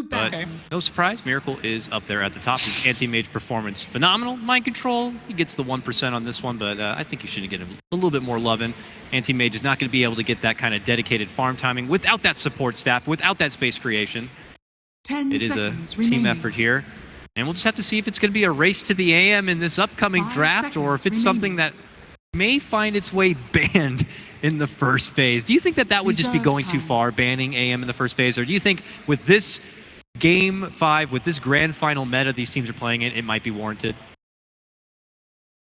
But no surprise, Miracle is up there at the top. His anti-mage performance phenomenal. Mind Control, he gets the 1% on this one, but I think you should get a little bit more love in. Anti-mage is not going to be able to get that kind of dedicated farm timing without that support staff, without that space creation. It is a team effort here. And we'll just have to see if it's going to be a race to the AM in this upcoming draft, or if it's something that may find its way banned in the first phase. Do you think that that would just be going too far, banning AM in the first phase? Or do you think with this Game 5, with this grand final meta these teams are playing in, it might be warranted?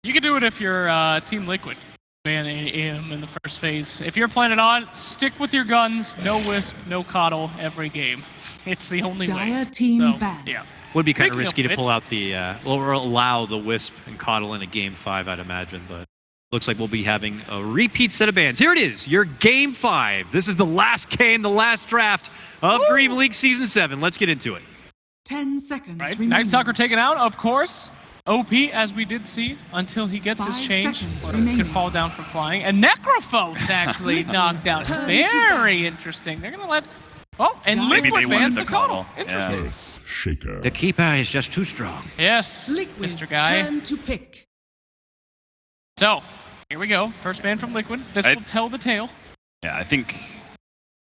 You could do it if you're Team Liquid. Ban AM in the first phase. If you're playing it on, stick with your guns. No Wisp, no Coddle every game. It's the only way. Team ban. Yeah. Would be kind of risky to pull out the, or allow the Wisp and Coddle in a Game 5, I'd imagine, but looks like we'll be having a repeat set of bans. Here it is, your Game 5. This is the last game, the last draft of DreamLeague Season 7. Let's get into it. 10 seconds remaining. Night Stalker taken out, of course. OP, as we did see, until he gets his change. Could fall down from flying. And Necrophone's actually knocked out. Very interesting. They're going to let... Oh, and Liquid bans the Coddle. Interesting. Earth Shaker. The keeper is just too strong. Yes, Liquid's Mr. Guy. turn to pick. So, here we go. First ban from Liquid. This will tell the tale. Yeah, I think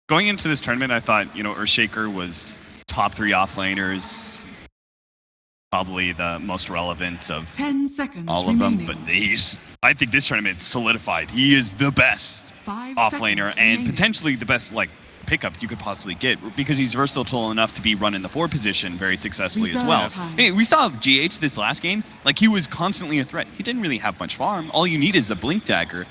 going into this tournament, I thought, Earthshaker was top 3 offlaners. Probably the most relevant of 10 seconds all remaining. of them, but I think this tournament solidified. He is the best 5 offlaner seconds and remaining. potentially the best pickup you could possibly get, because he's versatile enough to be run in the 4 position very successfully as well. Hey, we saw GH this last game, he was constantly a threat. He didn't really have much farm. All you need is a Blink Dagger.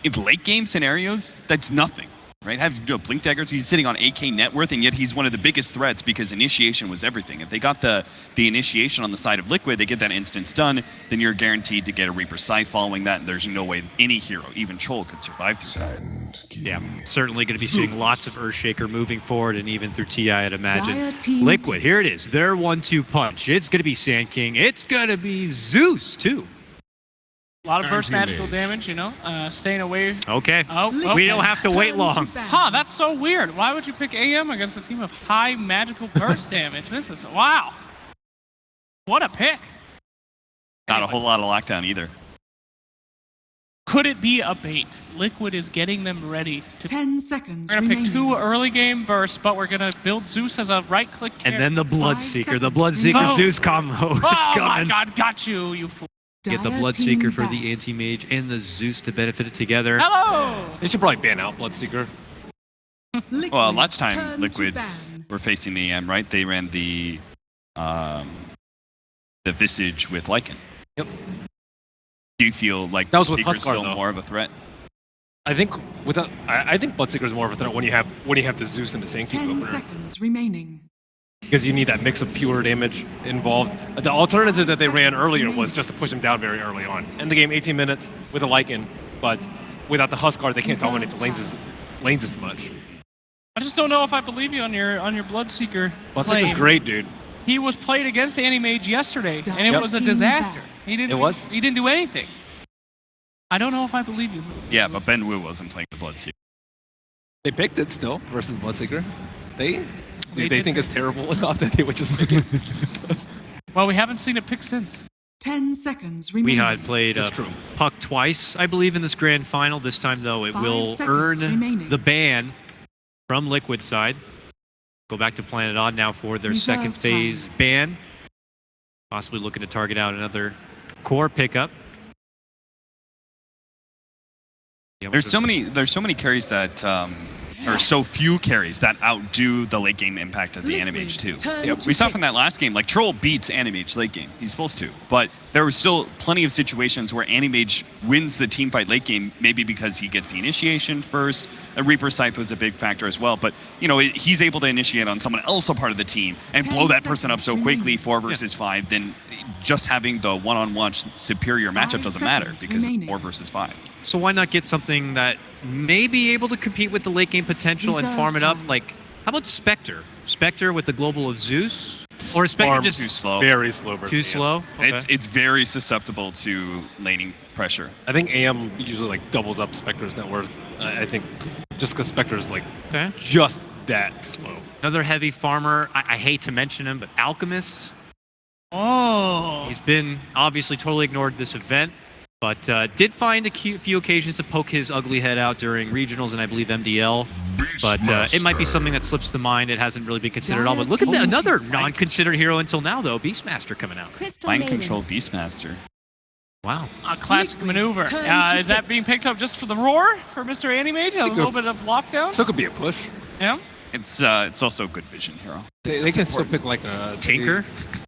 In late game scenarios, that's nothing. Right? Have Blink Daggers, he's sitting on 8k net worth, and yet he's one of the biggest threats because initiation was everything. If they got the initiation on the side of Liquid, they get that instant stun, then you're guaranteed to get a Reaper Scythe following that, and there's no way any hero, even Troll, could survive through that. Yeah, certainly going to be seeing lots of Earthshaker moving forward, and even through TI, I'd imagine. Liquid, here it is, their 1-2 punch. It's going to be Sand King. It's going to be Zeus, too. A lot of burst magical damage, staying away. Okay. We don't have to wait long. Huh, that's so weird. Why would you pick AM against a team of high magical burst damage? This is, wow. What a pick. Not a whole lot of lockdown either. Could it be a bait? Liquid is getting them ready to... 10 seconds We're going to pick remaining. 2 early game bursts, but we're going to build Zeus as a right-click carry. And then the 5 Bloodseeker. The seconds Bloodseeker remaining. Zeus combo. It's Oh coming. my god, got you, you fool. Get the Bloodseeker for the Anti-Mage and the Zeus to benefit it together. Hello! They should probably ban out Bloodseeker. Well, last time Liquid were facing the AM, right? They ran the Visage with Lycan. Yep. Do you feel like that was with Bloodseeker's Huskar, still though. more of a threat? I think I think Bloodseeker is more of a threat when you have the Zeus and the Sand King 10 opener, seconds remaining. because you need that mix of pure damage involved. The alternative that they ran earlier was just to push him down very early on. End the game 18 minutes with a Lycan, but without the Huskar, they can't dominate the lanes as much. I just don't know if I believe you on your Bloodseeker Bloodseeker's claim. great, dude. He was played against Anti-Mage yesterday, and it was a disaster. He didn't do anything. I don't know if I believe you. Yeah, but Ben Wu wasn't playing the Bloodseeker. They picked it still versus Bloodseeker. They think it's terrible enough that they would just pick it. Well, we haven't seen it pick since. 10 seconds remaining. We had played Puck twice, I believe, in this grand final. This time, though, it 5 will seconds earn remaining. the ban from Liquid side. Go back to Planet Odd now for their second phase ban. Possibly looking to target out another core pickup. Yeah, There's so many carries that, or so few carries that outdo the late game impact of the Animage too. We saw from that last game, Troll beats Animage late game. He's supposed to, but there were still plenty of situations where Animage wins the team fight late game, maybe because he gets the initiation first. A Reaper Scythe was a big factor as well, but he's able to initiate on someone else a part of the team and blow that person up so quickly, 4 versus 5. Then just having the one-on-one superior matchup doesn't matter because it's 4 versus 5. So why not get something that may be able to compete with the late game potential and farm it up? How about Spectre? Spectre with the global of Zeus? Or is Spectre just too slow? Very slow. Versus Too slow? Okay. It's very susceptible to laning pressure. I think AM usually doubles up Spectre's net worth. I think just because Spectre's that slow. Another heavy farmer. I hate to mention him, but Alchemist. Oh. He's been obviously totally ignored this event, but did find a few occasions to poke his ugly head out during regionals and I believe MDL. But it might be something that slips to mind. It hasn't really been considered at all. But look at another non-considered hero until now, though. Beastmaster coming out. Mind control Beastmaster. Wow. A classic maneuver. Is that being picked up just for the roar for Mr. Animage? A little bit of lockdown? So it could be a push. Yeah. It's also a good vision hero. They can still pick like a Tinker.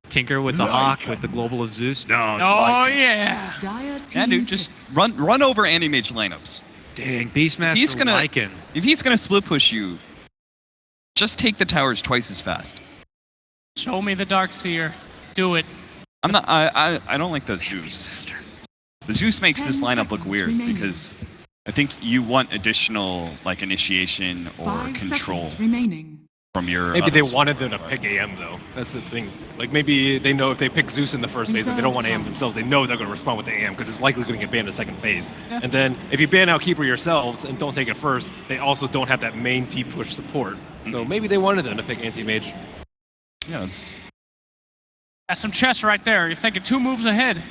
Tinker with the Hawk, with the Global of Zeus. No. Oh, yeah. Yeah, dude, just run over Animage lineups. Dang, Beastmaster He's gonna Lycan. If he's gonna split push you, just take the towers twice as fast. Show me the Darkseer. Do it. I'm not. I don't like the Zeus. The Zeus makes this lineup look weird because I think you want additional like initiation or 5 control seconds remaining. from your. Maybe they other wanted them to side. pick AM though. That's the thing. Like maybe they know if they pick Zeus in the first phase and they don't want AM themselves, they know they're going to respond with the AM because it's likely going to get banned in the second phase. Yeah. And then if you ban out Keeper yourselves and don't take it first, they also don't have that main T push support. So maybe they wanted them to pick anti-mage. Yeah, it's. That's some chess right there. You're thinking 2 moves ahead.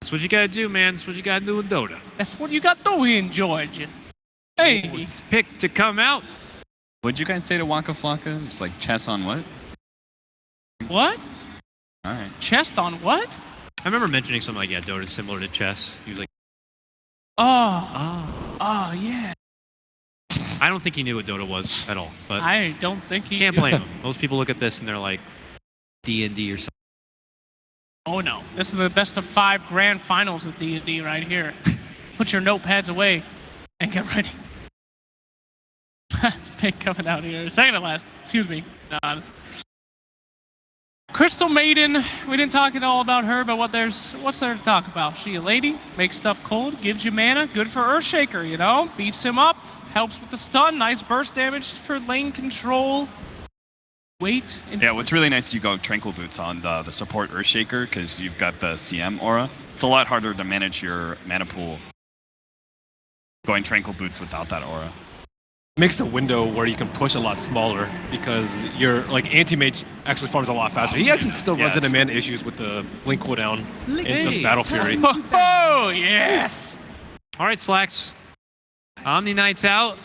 That's what you gotta do, man. That's what you gotta do with Dota. That's what you got to do here in Georgia. Hey. Pick to come out. What'd you guys say to Waka Flocka? It's like chess on what? What? All right. Chest on what? I remember mentioning something like, yeah, Dota's similar to chess. He was like, Oh. Oh, yeah. I don't think he knew what Dota was at all, but I don't think he can't did. blame him. Most people look at this and they're like, D&D or something. Oh, no. This is the best of 5 grand finals of D&D right here. Put your notepads away and get ready. That's big coming out here. Second to last. Excuse me. Crystal Maiden. We didn't talk at all about her, but what's there to talk about? She a lady, makes stuff cold, gives you mana, good for Earthshaker, you know? Beefs him up, helps with the stun, nice burst damage for lane control. Wait. Yeah, what's really nice is you go Tranquil Boots on the support Earthshaker because you've got the CM aura. It's a lot harder to manage your mana pool going Tranquil Boots without that aura. Makes a window where you can push a lot smaller because your like anti-mage actually farms a lot faster. He actually still runs into mana issues with the blink cooldown and just Battle Fury. Oh, yes. All right, Slacks. Omni Knight's out.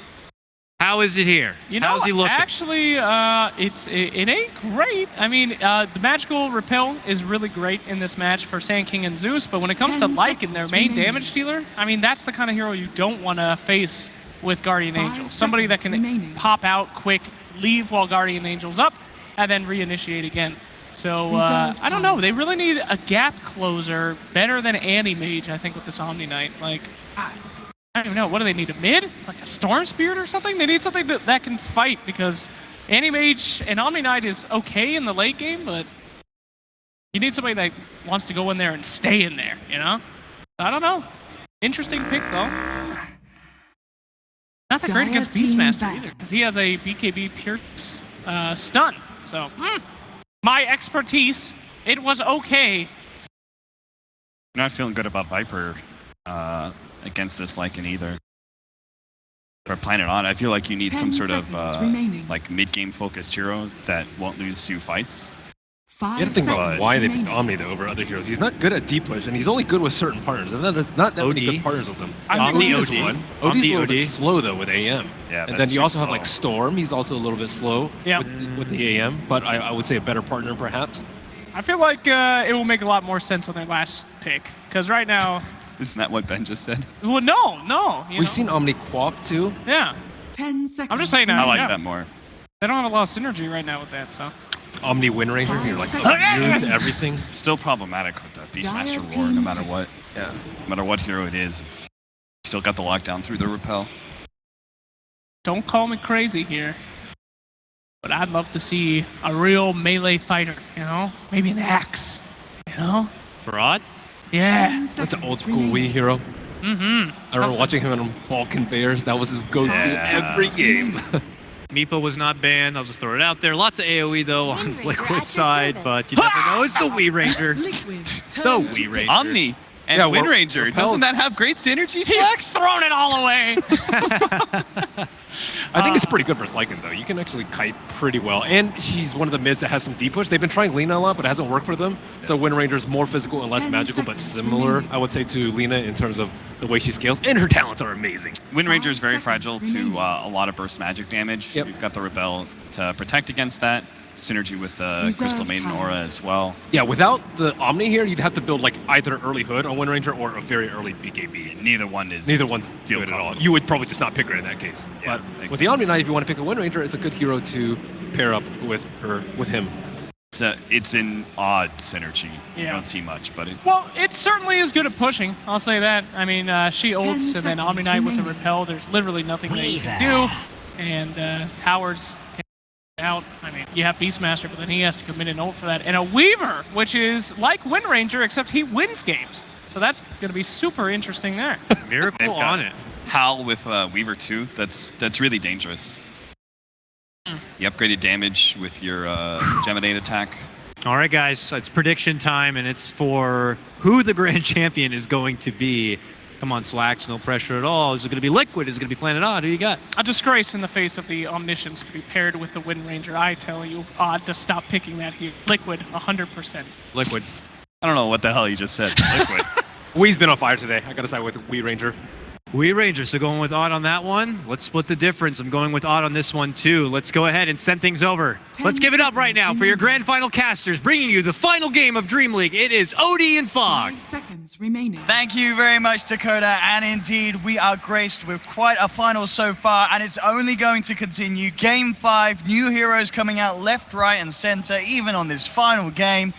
How is it here? You know, How's he looking? actually, it ain't great. I mean, the magical repel is really great in this match for Sand King and Zeus, but when it comes to 10 Lycan, their seconds main remaining. damage dealer, I mean, that's the kind of hero you don't want to face with Guardian 5 Angel. Somebody that can seconds remaining. pop out quick, leave while Guardian Angel's up, and then reinitiate again. So, Reserve I don't know. time. They really need a gap closer better than Anti-Mage, I think, with this Omni Knight. Like, I don't even know. What do they need? A mid? Like a Storm Spirit or something? They need something that can fight because Anti-Mage and Omni Knight is okay in the late game, but you need somebody that wants to go in there and stay in there, you know? I don't know. Interesting pick, though. Not that great Dire against team Beastmaster back. either, because he has a BKB pure stun. So, my expertise, it was okay. I'm not feeling good about Viper against this Lycan either. Or Planet On, I feel like you need 10 some sort of seconds remaining. like mid-game focused hero that won't lose you fights. 5 You have to think about seconds why they picked remaining. Omni though over other heroes. He's not good at deep push, and he's only good with certain partners. And then there's not that many OD. good partners with him. Omni Zeus OD. is one. Omni OD's a little bit OD. slow though with AM. Yeah, and that's then you too also have slow. like Storm. He's also a little bit slow Yeah. with the AM, but I would say a better partner perhaps. I feel like it will make a lot more sense on their last pick, because right now, Isn't that what Ben just said? well, no. You We've know? seen Omni Quap too. Yeah. 10 seconds. I'm just saying now. I like yeah. that more. They don't have a lot of synergy right now with that, so. Omni Wind Ranger, you're like 5 immune seconds. to everything. Still problematic with the Beastmaster Dire Roar, no team matter pick. what. Yeah. No matter what hero it is, it's still got the lockdown through the repel. Don't call me crazy here, but I'd love to see a real melee fighter, you know? Maybe an axe, you know? Farad? Yeah. 10 That's an seconds old school remaining. Wii hero. Mm-hmm. I remember watching him in Balkan Bears. That was his go-to Yeah. every game. Meepo was not banned. I'll just throw it out there. Lots of AoE though on Wind Ranger at Liquid your side, service. but you never know. It's the Wii Ranger. Liquid. The turn Wii to Ranger. Omni and Yeah, Wind Ranger. repels. Doesn't that have great synergy? He's thrown it all away. I think it's pretty good for Slykin, though. You can actually kite pretty well. And she's one of the mids that has some deep push. They've been trying Lina a lot, but it hasn't worked for them. So Wind Ranger's more physical and less 10 magical, but seconds similar, remaining. I would say, to Lina in terms of the way she scales. And her talents are amazing. Wind Ranger is 5 very seconds fragile to remaining. a lot of burst magic damage. Yep. You've got the Rebel to protect against that. Synergy with the Reserve Crystal Maiden time. aura as well. Yeah, without the Omni here, you'd have to build like either early Hood on Wind Ranger or a very early BKB. Neither one is Neither one's feel good at all. comfortable. You would probably just not pick her in that case. Yeah, But with exactly. the Omni Knight, if you want to pick the Wind Ranger, it's a good hero to pair up with him. It's an odd synergy. You Yeah. don't see much, but it, Well, it certainly is good at pushing. I'll say that. I mean, she ults and then Omni Knight with the remaining. repel. There's literally nothing that you can do. And towers can out. I mean, you have Beastmaster, but then he has to commit an ult for that. And a Weaver, which is like Wind Ranger, except he wins games. So that's going to be super interesting there. Miracle they've got on it. Hal with Weaver too. That's really dangerous. You upgraded damage with your Geminate attack. All right, guys, so it's prediction time, and it's for who the grand champion is going to be. Come on, Slacks, no pressure at all. Is it going to be Liquid? Is it going to be Planet Odd? Who you got? A disgrace in the face of the Omniscience to be paired with the Wind Ranger. I tell you, Odd to stop picking that here. Liquid, 100%. Liquid. I don't know what the hell you just said. Liquid. Wee's been on fire today. I got to side with Wee Ranger. We Rangers, so going with Odd on that one. Let's split the difference. I'm going with Odd on this one too. Let's go ahead and send things over. 10 Let's give it up right now seconds for your remaining. grand final casters, bringing you the final game of Dream League. It is Odie and Fog. 5 seconds remaining. Thank you very much, Dakota. And indeed, we are graced with quite a final so far, and it's only going to continue. Game 5, new heroes coming out left, right, and center, even on this final game.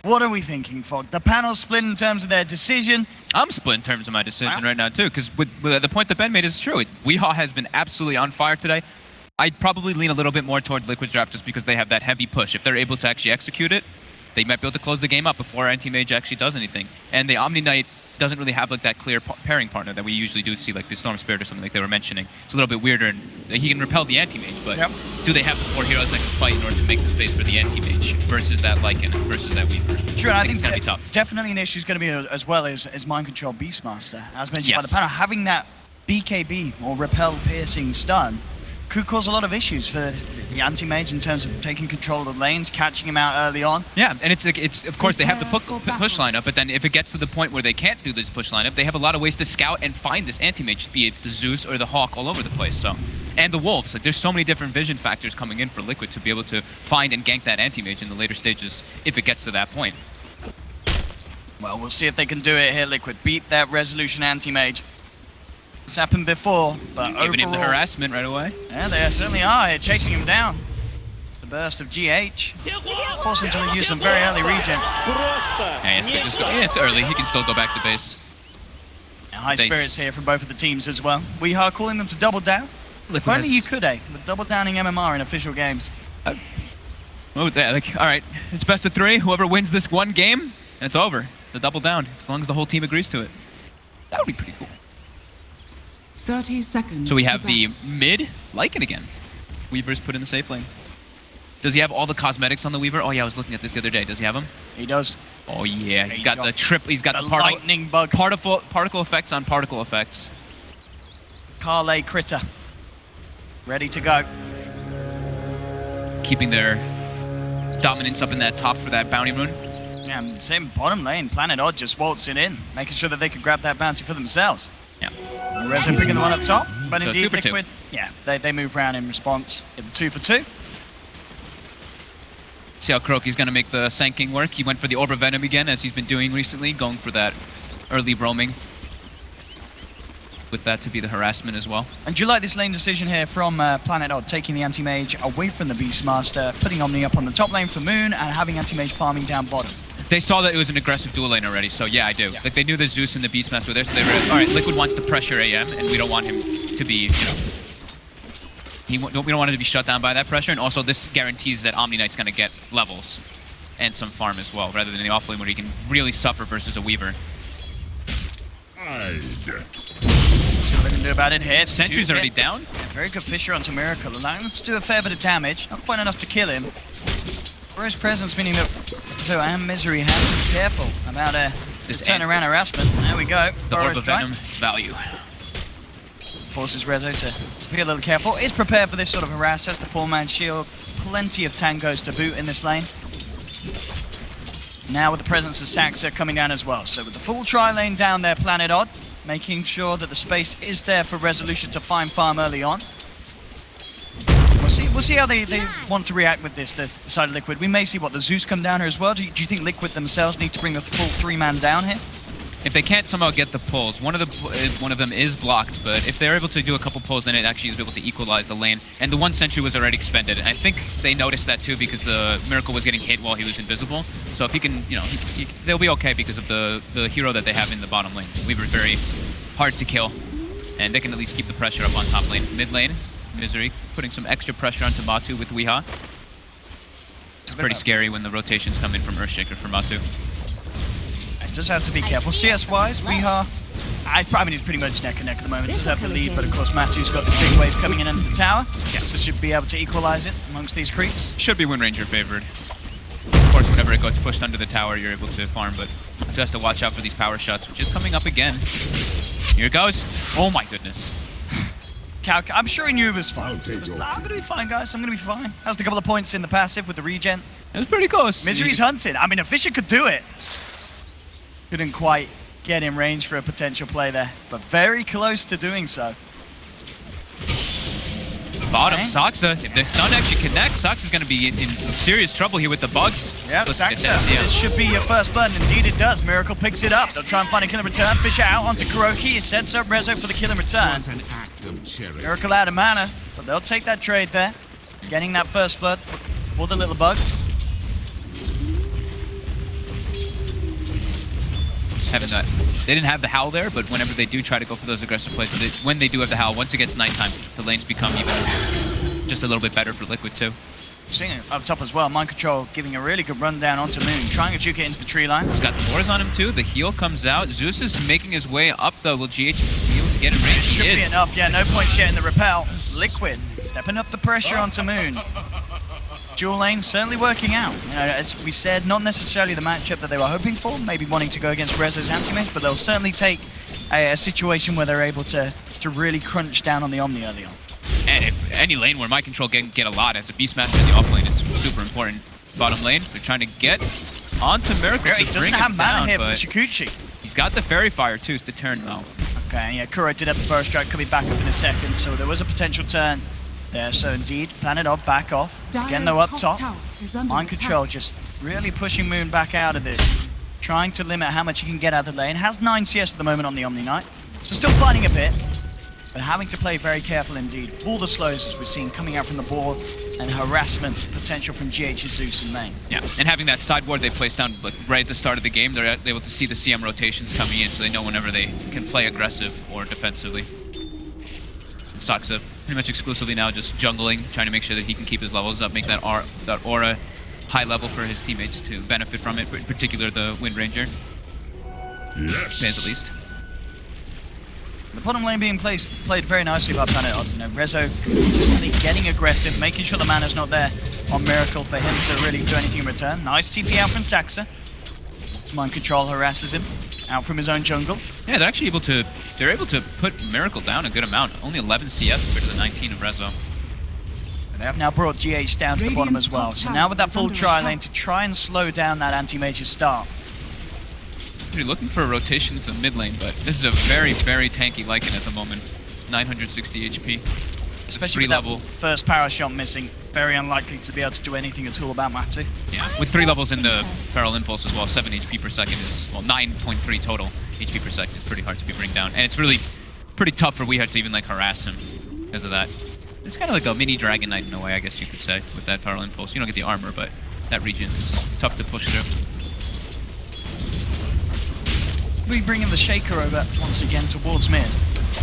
What are we thinking, Fog? The panel's split in terms of their decision. I'm split in terms of my decision Wow. right now too, because with the point that Ben made is true. Weehaw has been absolutely on fire today. I'd probably lean a little bit more towards Liquid Draft just because they have that heavy push. If they're able to actually execute it, they might be able to close the game up before Anti-Mage actually does anything. And the Omni Knight doesn't really have like that clear pairing partner that we usually do see, like the Storm Spirit or something like they were mentioning. It's a little bit weirder, and he can repel the Anti-Mage, but Yep. do they have the 4 heroes that can fight in order to make the space for the Anti-Mage versus that Lycan versus that Weaver? Sure, I think it's going to be tough. Definitely an issue is going to be as well as Mind Control Beastmaster. As mentioned by the Yes. panel, having that BKB or repel piercing stun could cause a lot of issues for the anti-mage in terms of taking control of the lanes, catching him out early on. Yeah, and it's of course they have the Prepare for push battle. lineup, but then if it gets to the point where they can't do this push lineup, they have a lot of ways to scout and find this anti-mage, be it the Zeus or the Hawk, all over the place. So, and the Wolves, like there's so many different vision factors coming in for Liquid to be able to find and gank that anti-mage in the later stages if it gets to that point. Well, we'll see if they can do it here, Liquid. Beat that Resolution anti-mage. It's happened before, but Giving him the overall- harassment right away. Yeah, they certainly are. They're chasing him down. The burst of GH. Forcing him to use some very early regen. Yeah, it's early. He can still go back to base. And high They- spirits here from both of the teams as well. We are calling them to double down. If only you could, with double downing MMR in official games. Oh, yeah, like, all right, it's best of 3. Whoever wins this one game, and it's over. The double down, as long as the whole team agrees to it. That would be pretty cool. 30 seconds. So we to have the battle. mid Lycan again. Weaver's put in the safe lane. Does he have all the cosmetics on the Weaver? Oh yeah, I was looking at this the other day. Does he have them? He does. Oh yeah, he's He's got got the triple. He's got The the lightning bug. particle effects on particle effects. Carlay Critter. Ready to go. Keeping their dominance up in that top for that bounty rune. Yeah, and same bottom lane. Planet Odd just waltzing in, making sure that they can grab that bounty for themselves. Yeah. Rezo picking the one up top, but So indeed 2 for 2. Liquid, yeah, they move around in response. Get the 2 for 2. See how Kroki's gonna make the Sand King work. He went for the Orb of Venom again, as he's been doing recently, going for that early roaming. With that to be the harassment as well. And do you like this lane decision here from Planet Odd, taking the Anti-Mage away from the Beastmaster, putting Omni up on the top lane for Moon, and having Anti-Mage farming down bottom? They saw that it was an aggressive dual lane already, so yeah, I do. Yeah. Like they knew the Zeus and the Beastmaster were there, so they were all right. Liquid wants to pressure AM, and we don't want him to be, we don't want him to be shut down by that pressure. And also, this guarantees that Omni Knight's gonna get levels and some farm as well, rather than the off lane where he can really suffer versus a Weaver. See what they can do about it here. Sentry's already down. Yeah, very good Fisher onto Miracle, allowing him to do a fair bit of damage. Not quite enough to kill him. For his presence, meaning that so and Misery has to be careful about This this turnaround harassment. There we go. The Burrow Orb of strike. Venom, it's value. forces Rezo to be a little careful. Is prepared for this sort of harass, has the poor man's shield. Plenty of tangos to boot in this lane. Now with the presence of Saxa coming down as well. So with the full tri-lane down there, Planet Odd, making sure that the space is there for Resolution to find farm early on. We'll see how they want to react with this side of Liquid. We may see the Zeus come down here as well. Do you think Liquid themselves need to bring the full 3-man down here? If they can't somehow get the pulls, one of them is blocked, but if they're able to do a couple pulls, then it actually is able to equalize the lane. And the one sentry was already expended. And I think they noticed that too because the Miracle was getting hit while he was invisible. So if he can, you know, they'll be okay because of the hero that they have in the bottom lane. We were very hard to kill, and they can at least keep the pressure up on top lane. Mid lane, Misery putting some extra pressure onto Matu with Weehaw. It's pretty scary when the rotations come in from Earthshaker for Matu. Just have to be careful. CS-wise, Weehaw, I mean, it's pretty much neck and neck at the moment. Does have the lead, but of course Matu's got this big wave coming in under the tower, so should be able to equalize it amongst these creeps. Should be Wind Ranger favored. Of course, whenever it gets pushed under the tower, you're able to farm, but just has to watch out for these power shots, which is coming up again. Here it goes. Oh my goodness. I'm sure he knew it was fine. I'm gonna be fine, guys. I'm gonna be fine. Has a couple of points in the passive with the regen. It was pretty close. Misery's hunting. I mean, a Fisher could do it. Couldn't quite get in range for a potential play there, but very close to doing so. Bottom, Saxa. If the stun actually connects, Saxa's going to be in serious trouble here with the bugs. Yeah, Saxa, this should be your first blood, and indeed it does. Miracle picks it up. They'll try and find a kill in return. Fisher out onto Kuroki. It sets up Rezo for the kill in return. Miracle out of mana, but they'll take that trade there. Getting that first blood for the little bug. Having that. They didn't have the Howl there, but whenever they do try to go for those aggressive plays, when they do have the Howl, once it gets nighttime, the lanes become even just a little bit better for Liquid too. Seeing it up top as well, Mind Control giving a really good rundown onto Moon, trying to juke it into the tree line. He's got the doors on him too, the heal comes out. Zeus is making his way up though. Will GH be able to get in range? Should be enough, yeah, no points yet in the repel. Liquid stepping up the pressure onto Moon. Dual lane certainly working out. You know, as we said, not necessarily the matchup that they were hoping for, maybe wanting to go against Rezo's anti-mage, but they'll certainly take a situation where they're able to really crunch down on the Omni early on. And if any lane where Mind Control can get a lot as a Beastmaster in the off lane is super important. Bottom lane, they're trying to get onto Miracle He to doesn't bring have him mana down, here for but Shikuchi. he's got the Fairy Fire too, it's the turn though. Okay, yeah, Kuro did have the burst strike coming back up in a second, so there was a potential turn there. So indeed, Planet Off back off. Again though up top, Mind Control just really pushing Moon back out of this. Trying to limit how much he can get out of the lane. Has 9 CS at the moment on the Omni Knight. So still fighting a bit, but having to play very careful indeed. All the slows as we've seen coming out from the board, and harassment potential from GH's Zeus in lane. Yeah, and having that sideboard they placed down like, right at the start of the game, they're able to see the CM rotations coming in, so they know whenever they can play aggressive or defensively. And Saxa pretty much exclusively now just jungling, trying to make sure that he can keep his levels up, make that aura high level for his teammates to benefit from it, in particular the Wind Ranger. Yes. Fans at least. The bottom lane being played very nicely by Planet Odd. You know, Rezo consistently getting aggressive, making sure the mana's not there on Miracle for him to really do anything in return. Nice TP out from Saxa. His Mind Control harasses him out from his own jungle. Yeah, they're actually able to put Miracle down a good amount. Only 11 CS compared to the 19 of Rezo. And they have now brought GH down to the bottom as well. So now with that full tri-lane to try and slow down that anti-mage's start. You're looking for a rotation to the mid lane, but this is a very, very tanky Lycan at the moment. 960 HP. Especially with that first power shot missing. Very unlikely to be able to do anything at all about Matu. Yeah, with 3 levels in the Feral Impulse as well, 7 HP per second is, well, 9.3 total HP per second is pretty hard to be bring down. And it's really pretty tough for Weehaw to even like harass him because of that. It's kind of like a mini Dragon Knight in a way, I guess you could say, with that Feral Impulse. You don't get the armor, but that region is tough to push through. We bring in the Shaker over once again towards mid.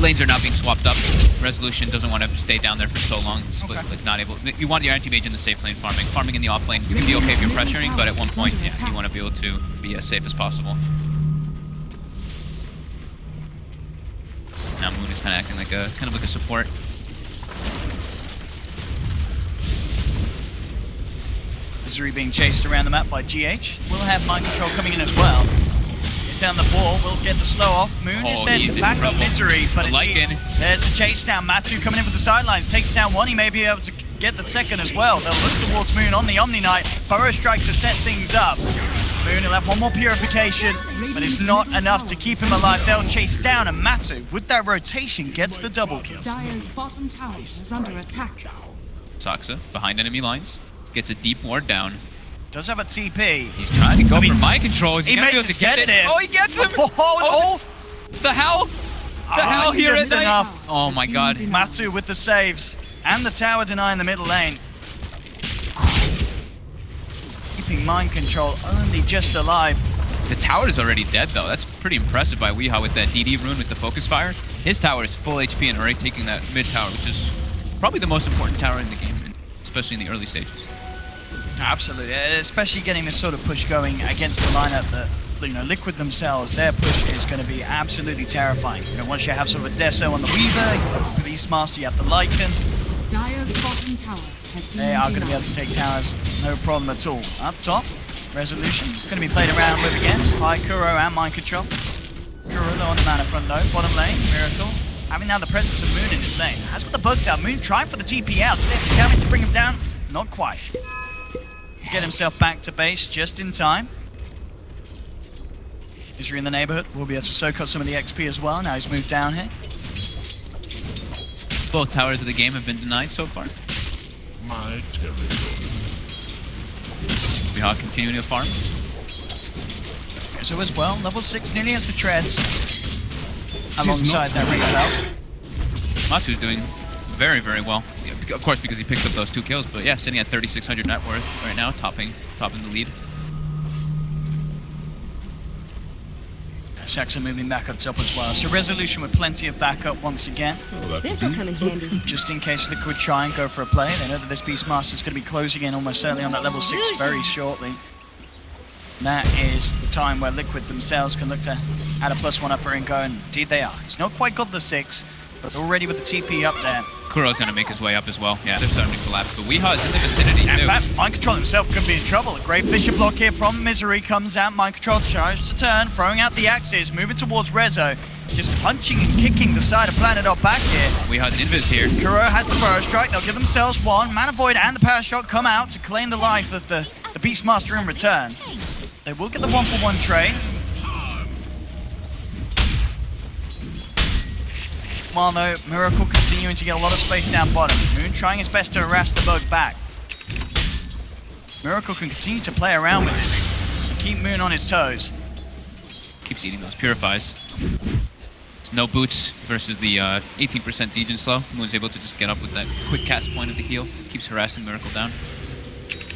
Lanes are now being swapped up. Resolution doesn't want to stay down there for so long. It's like not able. You want your anti-mage in the safe lane farming. Farming in the off lane, you can be okay if you're pressuring, but at one point, yeah, you want to be able to be as safe as possible. Now Moon is kind of acting like a support. Misery being chased around the map by GH. We'll have Mind Control coming in as well. down the ball, will get the slow off. Moon is Oh, there he's to in back up trouble. Misery, but The indeed, Lycan. there's the chase down. Matu coming in from the sidelines, takes down one. He may be able to get the second as well. They'll look towards Moon on the Omni Knight. Burrow strike to set things up. Moon will have one more purification, but it's not enough to keep him alive. They'll chase down, and Matu, with that rotation, gets the double kill. Dire's bottom tower is under attack. Saksa behind enemy lines. Gets a deep ward down. Does have a TP. He's trying to go I mean, for mind control. Is he he gonna may be able to just get get it? it in. Oh, he gets him! Oh, The howl! The howl it's here just at night. enough. Oh my god. Matu with the saves, and the tower denying the middle lane. Keeping mind control only just alive. The tower is already dead though. That's pretty impressive by Weehaw with that DD rune with the focus fire. His tower is full HP and already taking that mid tower, which is probably the most important tower in the game, especially in the early stages. Absolutely, especially getting this sort of push going against the lineup that, you know, Liquid themselves, their push is going to be absolutely terrifying. You know, once you have sort of a Deso on the Weaver, you've got the Beastmaster, you have the Lycan, Dire's bottom tower has been they are going to be able denied. to take towers, no problem at all. Up top, Resolution, going to be played around with again by Kuro and Mind Control. Kuro low on the mana front though, bottom lane, Miracle. Having now the presence of Moon in his lane. Has got the bugs out, Moon trying for the TP out. Did he damage to bring him down? Not quite. Get himself back to base just in time. Misery in the neighborhood, will be able to soak up some of the XP as well. Now he's moved down here. Both towers of the game have been denied so far. My territory. Weehaw continuing to farm. So as well, level 6 nearly has the treads. Alongside that ring belt. Matu's doing very, very well. Yeah, of course, because he picked up those 2 kills, but yeah, sitting at 3,600 net worth right now, topping the lead. Saxon moving back up top as well. So Resolution with plenty of backup once again. This'll come in handy. Just in case Liquid try and go for a play. They know that this Beastmaster is going to be closing in almost certainly on that level 6 very shortly. And that is the time where Liquid themselves can look to add a +1 upper and go, and indeed they are. He's not quite got the 6, but already with the TP up there. Kuro's gonna make his way up as well. Yeah, they're starting to collapse, but Weehaw is in the vicinity And too. that Mind Control himself could be in trouble. A great Fisher block here from Misery comes out. Mind Control tries to turn, throwing out the axes, moving towards Rezo. Just punching and kicking the side of Planet up back here. Weehaw's invis here. Kuro has the Burrow Strike. They'll give themselves one. Mana Void and the Power Shot come out to claim the life of the Beastmaster in return. They will get the 1-for-1 trade. While though, Miracle continuing to get a lot of space down bottom. Moon trying his best to harass the bug back. Miracle can continue to play around with this and keep Moon on his toes. Keeps eating those purifies. It's no boots versus the 18% Degen slow. Moon's able to just get up with that quick cast point of the heal. Keeps harassing Miracle down.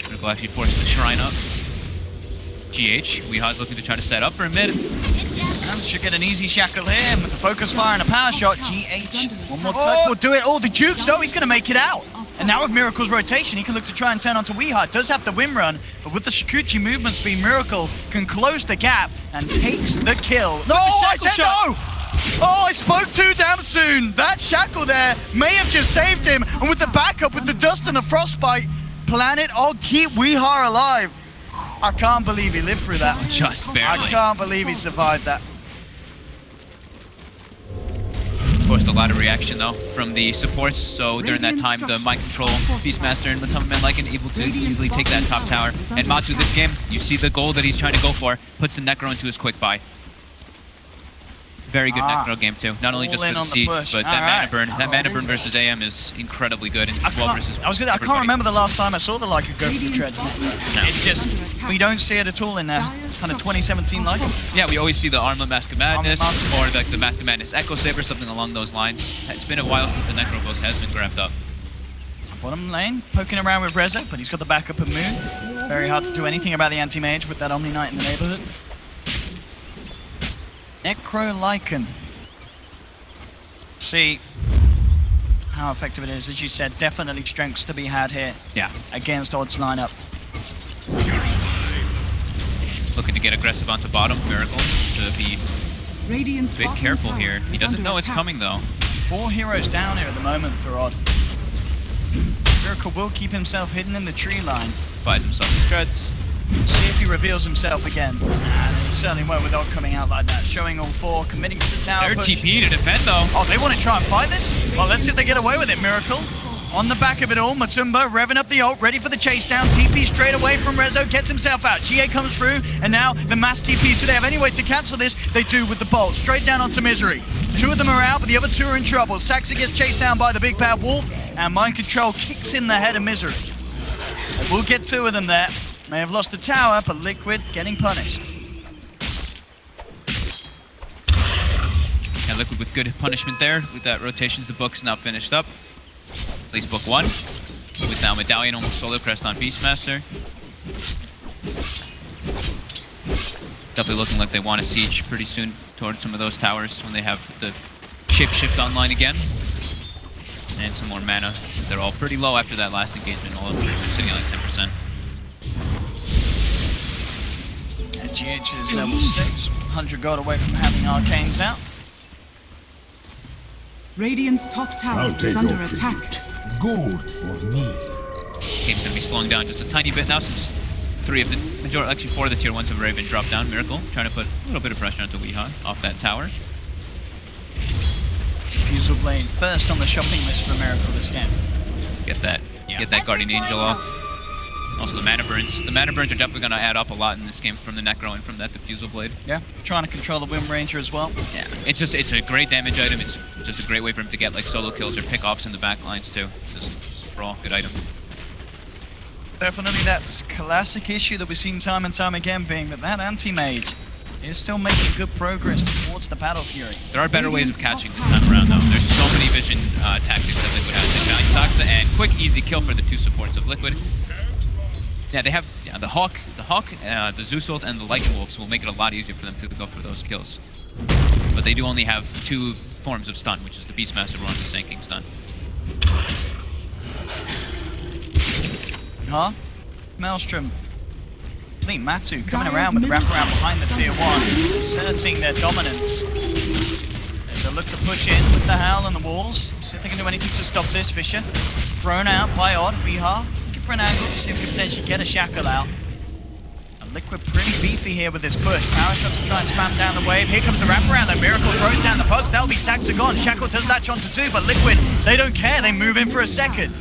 Miracle actually forces the shrine up. GH, Weehaw's looking to try to set up for a mid. And should get an easy shackle here, and with the focus fire and a power shot, GH, one more touch will do it. Oh, the Jukes, no, he's going to make it out. And now with Miracle's rotation, he can look to try and turn onto Weehaw. Does have the win run, but with the Shikuchi movement speed, Miracle can close the gap and takes the kill. No, I said no! Oh, I spoke too damn soon. That shackle there may have just saved him, and with the backup, with the dust and the frostbite, Planet, oh, keep Weehaw alive. I can't believe he lived through that. Just I barely. can't believe he survived that. Forced a lot of reaction though from the supports, so during that time the Mind Control, Beastmaster, and Matama Man Lycan able to easily take that top tower. And Matu this game, you see the goal that he's trying to go for, puts the Necro into his quick buy. Very good Necro game too, not only just All for in the on the siege, push. but that mana burn versus AM is incredibly good, and well versus I can't everybody. remember the last time I saw the Lycan go for the treads. It's just, we don't see it at all in kind of 2017 Lycan. Yeah, we always see the Armlet Mask of Madness, Armlet or like the Mask of Madness Echo Saber, something along those lines. It's been a while since the Necro book has been grabbed up. Bottom lane, poking around with Rezo, but he's got the backup of Moon. Very hard to do anything about the anti-mage with that Omni Knight in the neighborhood. Necro Lycan. See how effective it is. As you said, definitely strengths to be had here Yeah, against odds lineup. looking to get aggressive onto bottom. Miracle to be Radiant's a bit bottom careful tower here. He is doesn't under know it's attack. coming though. 4 heroes down here at the moment for Odd. Miracle will keep himself hidden in the tree line. Buys himself his treads. See if he reveals himself again. And he certainly won't with Odd coming out like that. Showing all four, committing to the tower They're push. TP to defend though. Oh, they want to try and fight this? Well, let's see if they get away with it, Miracle. On the back of it all, Matumba revving up the ult, ready for the chase down. TP straight away from Rezo, gets himself out. GA comes through, and now the mass TPs. Do they have any way to cancel this? They do with the bolt. Straight down onto Misery. Two of them are out, but the other two are in trouble. Saxa gets chased down by the big bad wolf, and Mind Control kicks in the head of Misery. And we'll get two of them there. May have lost the tower, but Liquid getting punished. Yeah, Liquid with good punishment there. With that rotations, the book's now finished up. At least book one. With now Medallion almost solo crest on Beastmaster. Definitely looking like they want to siege pretty soon towards some of those towers when they have the shapeshift online again. And some more mana. They're all pretty low after that last engagement. All of them are sitting at like 10%. GH is level 6, 100 gold away from having Arcanes out. Radiant's top tower I'll take is under your attack. tribute. Gold for me. Game's gonna be slowing down just a tiny bit now since actually four of the tier 1s have already been dropped down. Miracle trying to put a little bit of pressure onto Weehaw off that tower. Diffusal Blade first on the shopping list for Miracle this game. Get that Guardian Angel off. Also the mana burns. The mana burns are definitely gonna add up a lot in this game from the Necro and from that Diffusal Blade. Yeah, trying to control the Wind Ranger as well. Yeah, it's a great damage item. It's just a great way for him to get like solo kills or pick-offs in the back lines too. Just for all, good item. Definitely that's classic issue that we've seen time and time again, being that anti-mage is still making good progress towards the Battle Fury. There are better ways of catching this time around though. There's so many vision tactics that Liquid has. Valiant Saxa and quick easy kill for the two supports of Liquid. Yeah, they have the Hawk, the Zeus ult, and the Lycan Wolves will make it a lot easier for them to go for those kills. But they do only have two forms of stun, which is the Beastmaster Roar and the Sanking Stun. Huh? Maelstrom. Complete Matu coming around with the wraparound behind the tier 1, asserting their dominance. There's a look to push in with the Howl and the walls. See if they can do anything to stop this. Fisher thrown out by Odd. Weehaw looking for an angle to see if we can potentially get a Shackle out. And Liquid pretty beefy here with this push. Power shot to try and spam down the wave. Here comes the wraparound. The Miracle throws down the pugs. That'll be Saxa gone. Shackle does latch onto two, but Liquid, they don't care. They move in for a second.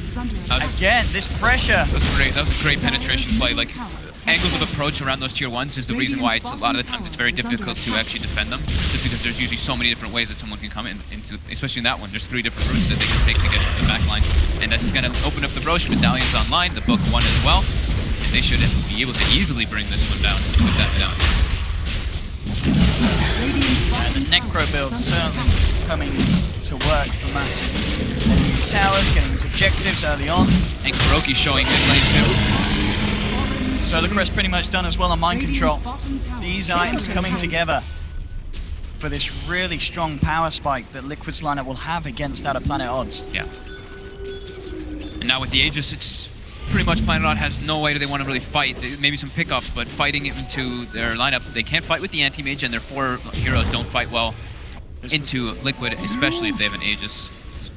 Again, this pressure. That was a great penetration play. Like, angles of approach around those tier 1s is the reason why it's a lot of the times it's very difficult to actually defend them, just because there's usually so many different ways that someone can come into, especially in that one. There's 3 different routes that they can take to get into the back lines, and that's going to open up the Roche. Medallion's online, the book 1 as well, and they should be able to easily bring this one down with that medallion. And the Necro build certainly coming to work for Matu. Getting these towers, getting his objectives early on. And Kuroki showing good lane too. Solar Crest pretty much done as well on Mind Control. These items coming together for this really strong power spike that Liquid's lineup will have against Outer Planet odds. Yeah. And now with the Aegis, it's pretty much Planet Odd has no way that they want to really fight. Maybe some pickups, but fighting it into their lineup, they can't fight with the Anti-Mage, and their 4 heroes don't fight well into Liquid, especially if they have an Aegis.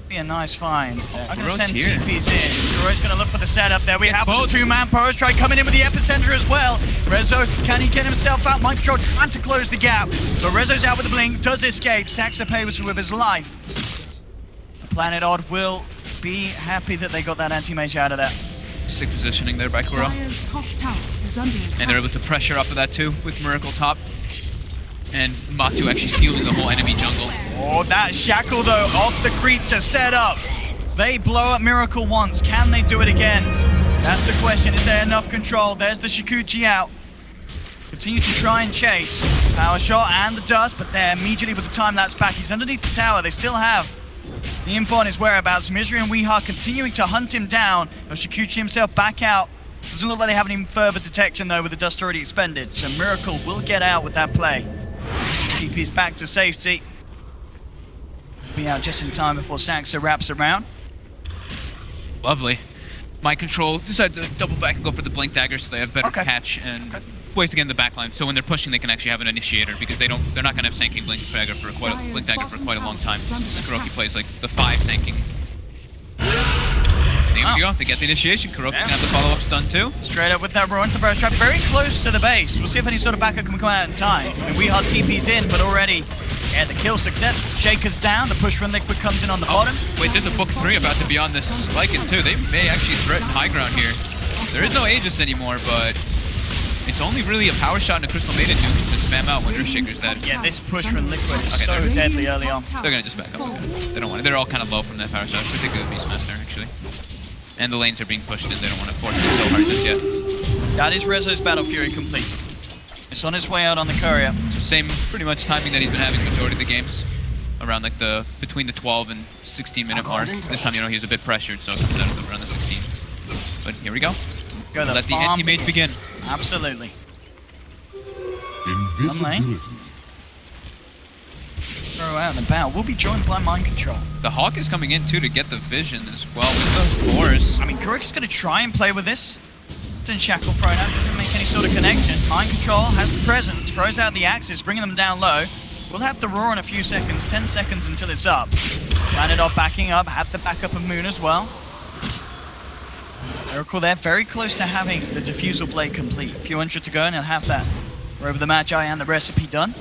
Be a nice find. I'm going to send here. TPs in. Kuroi's going to look for the setup there. We have the 2-man Power Strike coming in with the epicenter as well. Rezo, can he get himself out? Mind Control trying to close the gap. But Rezo's out with the blink, does escape. Saxa pays with his life. Planet Odd will be happy that they got that anti-mage out of there. Sick positioning there by Kuro. Dire's top tower is under attack. And they're able to pressure off of that too with Miracle top. And Matu actually stealing the whole enemy jungle. Oh, that Shackle though, off the creep to set up. They blow up Miracle once. Can they do it again? That's the question. Is there enough control? There's the Shikuchi out. Continue to try and chase. Power shot and the dust, but they're immediately with the time lapse back. He's underneath the tower. They still have the info on his whereabouts. Misery and Weehaw continuing to hunt him down. Shikuchi himself back out. Doesn't look like they have any further detection though with the dust already expended. So Miracle will get out with that play. TP's back to safety. Be out just in time before Saxa wraps around. Lovely. Mind Control decided to double back and go for the Blink Dagger so they have better catch and ways to get in the backline. So when they're pushing, they can actually have an initiator because they're not going to have Sanking Blink Dagger for Blink Dagger for quite a long time. Kuroki plays like the 5 Sanking. here we go. They get the initiation. Kuroki's gonna have the follow-up stun too. Straight up with that roar into the burst trap, very close to the base. We'll see if any sort of backup can come out in time. I mean, Weehawk TP's in, but already, yeah, the kill successful. Shaker's down, the push from Liquid comes in on the bottom. Wait, there's a book 3 about to be on this Lycan too. They may actually threaten high ground here. There is no Aegis anymore, but it's only really a power shot and a Crystal Maiden Nuke to spam out when their Shaker's dead. Yeah, this push from Liquid is Okay, so they're- deadly early on. They're gonna just back up. They don't want it. They're all kind of low from that power shot, particularly Beastmaster actually. And the lanes are being pushed in. They don't want to force it so hard just yet. That is Rezo's Battle Fury complete. It's on its way out on the courier. So same pretty much timing that he's been having majority of the games. Around like between the 12 and 16 minute mark. This time, you know, he's a bit pressured, so it comes out of around the 16. But here we go. Let the farm anti-mage begin. Absolutely. Invisibility. Throw out and about. We'll be joined by Mind Control. The Hawk is coming in too to get the vision as well with those cores. I mean, Kuroki's going to try and play with this. And Shackle thrown out, doesn't make any sort of connection. Mind Control has the presence, throws out the axes, bringing them down low. We'll have the roar in a few seconds, 10 seconds until it's up. Planet off backing up, have the backup of Moon as well. Miracle there, very close to having the Diffusal Blade complete. A few hundred to go and he'll have that. Robe the Magi and the recipe done.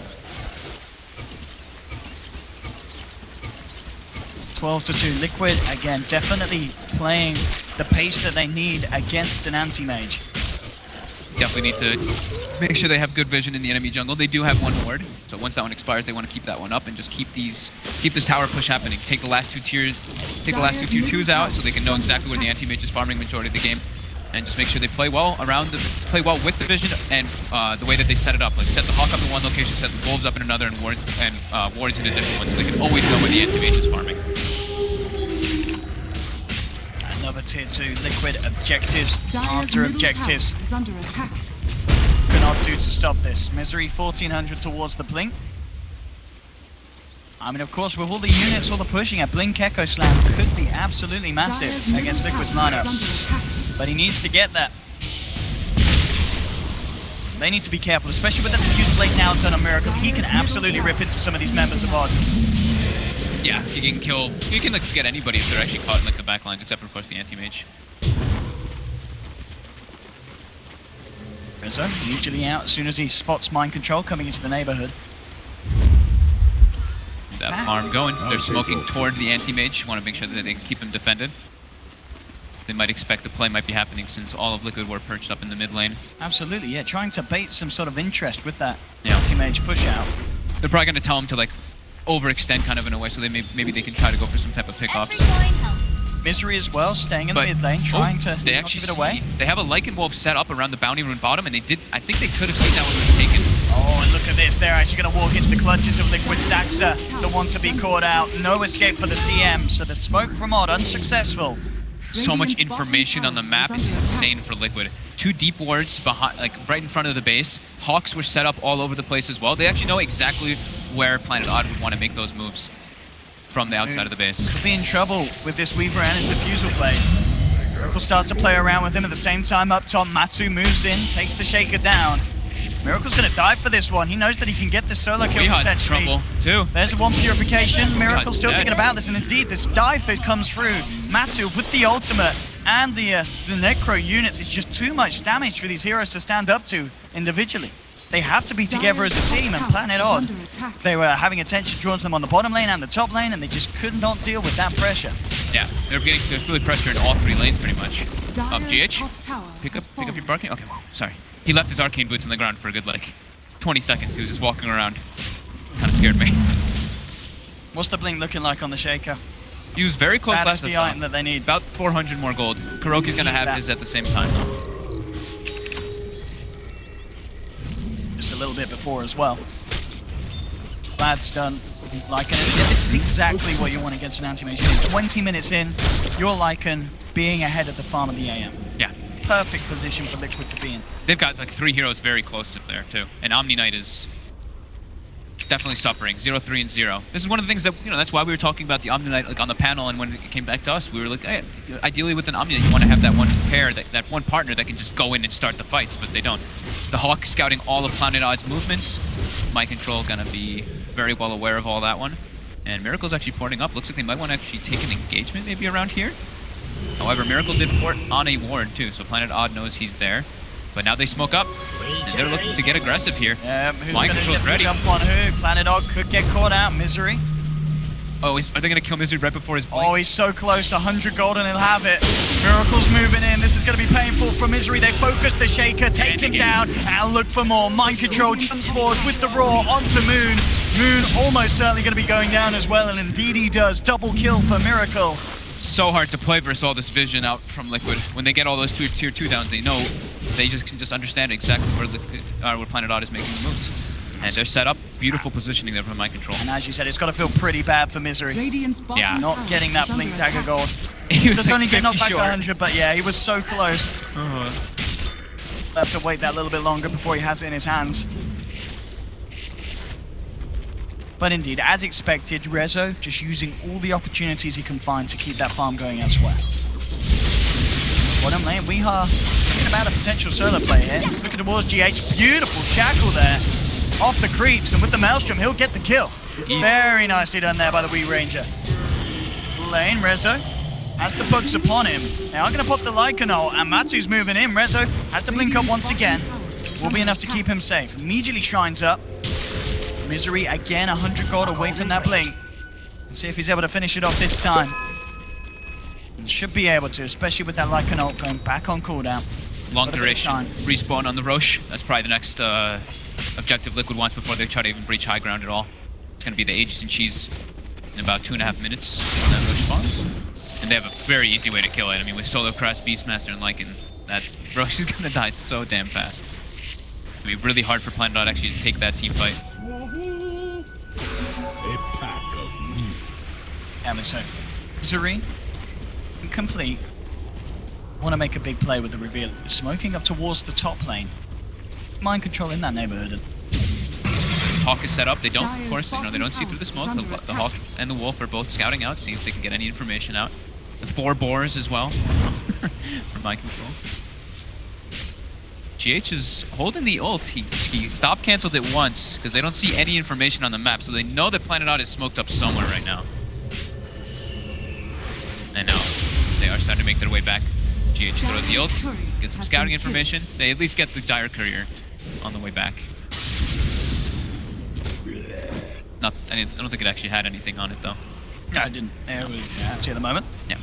12-2. Liquid, again, definitely playing the pace that they need against an anti-mage. Definitely need to make sure they have good vision in the enemy jungle. They do have one ward, so once that one expires, they want to keep that one up and just keep this tower push happening. Take the last two tier 2s out so they can know exactly where the anti-mage is farming majority of the game, and just make sure they play well with the vision and the way that they set it up. Like set the Hawk up in one location, set the Wolves up in another, and wards in a different one, so they can always know where the anti-mage is farming. Another tier 2 Liquid objectives after objectives. Is under attack. Cannot do to stop this. Misery 1400 towards the Blink. I mean, of course, with all the units, all the pushing, a Blink Echo Slam could be absolutely massive against Liquid's lineup. But he needs to get that. They need to be careful, especially with the Diffuse Blade now done on Miracle. He can absolutely rip into some of these members of Odd. Yeah, he can like get anybody if they're actually caught in like the back lines, except for of course the anti-mage. Rizzo usually out as soon as he spots Mind Control coming into the neighborhood. That farm going. They're smoking toward the anti-mage. Want to make sure that they can keep him defended. They might expect the play might be happening since all of Liquid were perched up in the mid lane. Absolutely, yeah, trying to bait some sort of interest with that Yeah. anti-mage push out. They're probably going to tell him to like overextend kind of in a way, so they maybe they can try to go for some type of pickoffs. Misery as well, staying in the But mid lane, trying to they not actually give it away. They have a Lycan Wolf set up around the Bounty Rune bottom, and I think they could have seen that one was taken. Oh, and look at this. They're actually going to walk into the clutches of Liquid Saxa, the one to be caught out. No escape for the CM, so the smoke from Odd unsuccessful. So much information on the map. It's insane for Liquid. 2 deep wards behind, like right in front of the base. Hawks were set up all over the place as well. They actually know exactly where Planet Odd would want to make those moves from the outside of the base. Could be in trouble with this Weaver and his Diffusal Blade. Miracle starts to play around with him at the same time up top. Matsu moves in, takes the Shaker down. Miracle's going to dive for this one. He knows that he can get this solo kill Weehawk's in potentially. trouble too. There's one purification. Miracle's still dead. thinking about this, and indeed, this dive that comes through. Matsu with the ultimate and the Necro units is just too much damage for these heroes to stand up to individually. They have to be together as a team, and Planet Odd, they were having attention drawn to them on the bottom lane and the top lane, and they just could not deal with that pressure. Yeah, there's really pressure in all 3 lanes pretty much. GH, Top tower pick has up your fallen. barking. Okay, sorry. He left his arcane boots on the ground for a good like 20 seconds. He was just walking around. Kind of scared me. What's the blink looking like on the Shaker? He was very close That last is I the saw. item that they need. About 400 more gold. Kuroki's gonna have his at the same time though. Just a little bit before as well. Lad's done. Lycan, this is exactly what you want against an anti-mage. 20 minutes in, you're Lycan being ahead of the farm of the AM. Yeah. Perfect position for Liquid to be in. They've got like 3 heroes very close up there too. And Omni Knight is definitely suffering. 0, 3, and 0. This is one of the things that, you know, that's why we were talking about the Omni Knight like on the panel, and when it came back to us, we were like, hey, ideally with an Omni Knight, you want to have that one pair, that one partner that can just go in and start the fights, but they don't. The Hawk scouting all of Planet Odd's movements. Mind Control gonna be very well aware of all that one. And Miracle's actually porting up. Looks like they might want to actually take an engagement maybe around here. However, Miracle did port on a ward too, so Planet Odd knows he's there. But now they smoke up, and they're looking to get aggressive here. Who's Mind gonna control's get the ready. jump on who? Planet Odd could get caught out. Misery. Oh, are they gonna kill Misery right before his blink? Oh, he's so close. 100 gold and he'll have it. Miracle's moving in. This is going to be painful for Misery. They focus the Shaker, take him down, and look for more. Mind control jumps forward with the Roar onto Moon. Moon almost certainly going to be going down as well, and indeed he does. Double kill for Miracle. So hard to play versus all this vision out from Liquid. When they get all those tier 2 downs, they know they just can understand exactly where Planet Odd is making the moves. And they're set up, beautiful positioning there from Mind Control. And as you said, it's got to feel pretty bad for Misery. Radiant's bottom Yeah. tower Not getting that is Blink under Dagger attack. gold. He was Just like only get knocked 50 back to short. 100, but yeah, he was so close. Have to wait that little bit longer before he has it in his hands. But indeed, as expected, Rezo just using all the opportunities he can find to keep that farm going elsewhere. Bottom lane, we are thinking about a potential solo play here. Looking towards GH, beautiful shackle there. Off the creeps, and with the Maelstrom, he'll get the kill. Very nicely done there by the Wii Ranger. Lane, Rezo has the bugs upon him. They are going to pop the Lycanol, and Matsu's moving in. Rezo has to blink up once again. Will be enough to keep him safe. Immediately shrines up. Misery again, 100 gold away from that blink. Let's see if he's able to finish it off this time. And should be able to, especially with that Lycanol going back on cooldown. Long Got a bit of duration time. respawn on the Roche. That's probably the next objective Liquid wants before they try to even breach high ground at all. It's going to be the Aegis and Cheese in about 2.5 minutes when that Roche spawns. And they have a very easy way to kill it. I mean, with Solo Crest, Beastmaster, and Lycan, that Roche is going to die so damn fast. It'll be really hard for Planet Odd actually to take that team fight. A pack of meat. Emerson. Misery, complete. Want to make a big play with the reveal. Smoking up towards the top lane. Mind control in that neighborhood. This Hawk is set up. They don't, of course, you know, they don't see through the smoke. The Hawk and the Wolf are both scouting out, seeing if they can get any information out. The 4 boars as well for Mind Control. GH is holding the ult. He stop canceled it once because they don't see any information on the map, so they know that Planet Odd is smoked up somewhere right now. And now they are starting to make their way back. GH throws the ult, get some scouting information. They at least get the Dire Courier on the way back. I don't think it actually had anything on it though. No, I didn't. It was empty at the moment. Yeah.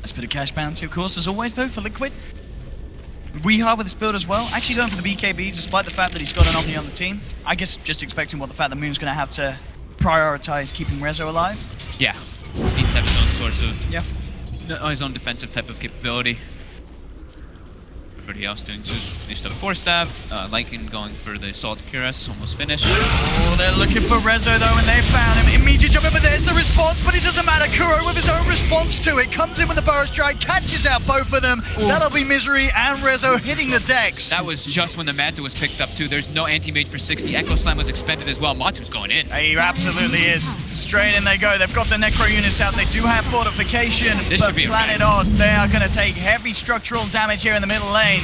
Nice bit of cash bounty, of course, as always, though, for Liquid. We are with this build as well. Actually going for the BKB, despite the fact that he's got an Omni on the team. I guess just expecting what the fact that Moon's going to have to prioritize keeping Rezo alive. Yeah. Needs to have his own sorts of, Yeah. his own defensive type of capability. Everybody else doing Zeus. They used to have a 4-stab. Lycan going for the Assault Cuirass, almost finished. Oh, they're looking for Rezo though, and they found him. Immediate jump in, but there's the response, but it doesn't matter. Kuro with his own response to it comes in with the Burrow Strike, catches out both of them. Ooh. That'll be Misery and Rezo hitting the decks. That was just when the Manta was picked up too. There's no anti-mage for 60. Echo Slam was expended as well. Matu's going in. He absolutely is. Straight in they go. They've got the Necro units out. They do have fortification, This but should be a Planet win. Odd, they are going to take heavy structural damage here in the middle lane.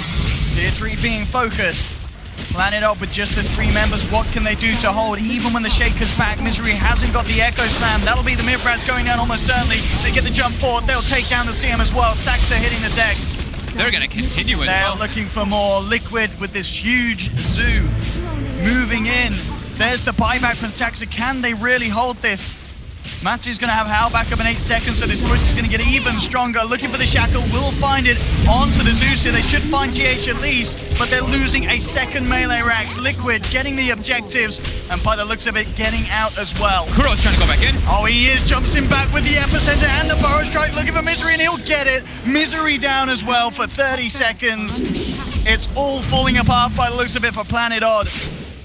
Tier 3 being focused. Planet Odd with just the 3 members. What can they do to hold? Even when the Shaker's back, Misery hasn't got the Echo Slam. That'll be the Mirbrats going down almost certainly. They get the jump forward. They'll take down the CM as well. Saxa hitting the decks. They're going to continue as They're well. looking for more. Liquid with this huge zoo moving in. There's the buyback from Saxa. Can they really hold this? Matsu's going to have Hal back up in 8 seconds, so this push is going to get even stronger. Looking for the Shackle, will find it onto the Zeus here. They should find GH at least, but they're losing a second melee Rax. Liquid getting the objectives, and by the looks of it, getting out as well. Kuro's trying to go back in. Oh, he is. Jumps in back with the Epicenter and the Burrow Strike. Looking for Misery, and he'll get it. Misery down as well for 30 seconds. It's all falling apart by the looks of it for Planet Odd.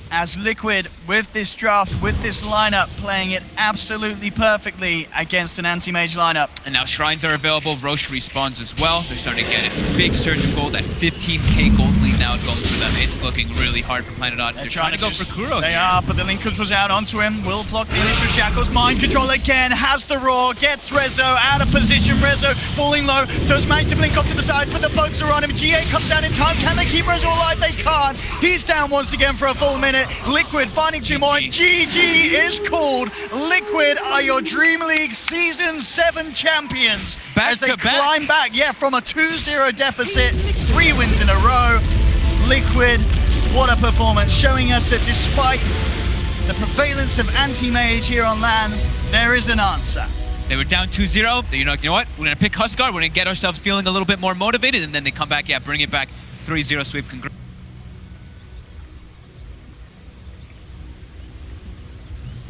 As Liquid, with this draft, with this lineup, playing it absolutely perfectly against an anti-mage lineup. And now Shrines are available. Roche respawns as well. They're starting to get it. Big surge of gold at 15k gold lead now going for them. It's looking really hard for Planet Odd. They're trying to go for Kuro They here. are, but the Linkers was out onto him. Will block the initial shackles. Mind control again. Has the roar. Gets Rezo out of position. Rezo falling low. Does manage to blink off to the side, but the bugs are on him. GA comes down in time. Can they keep Rezo alive? They can't. He's down once again for a full minute. minute. Liquid finding two more. GG is called. Liquid are your Dream League Season 7 champions. Back as they to back. climb back, from a 2-0 deficit. 3 wins in a row. Liquid, what a performance, showing us that despite the prevalence of anti-mage here on LAN, there is an answer. They were down 2-0. You know what? We're going to pick Huskar. We're going to get ourselves feeling a little bit more motivated, and then they come back, bring it back. 3-0 sweep. Congrats.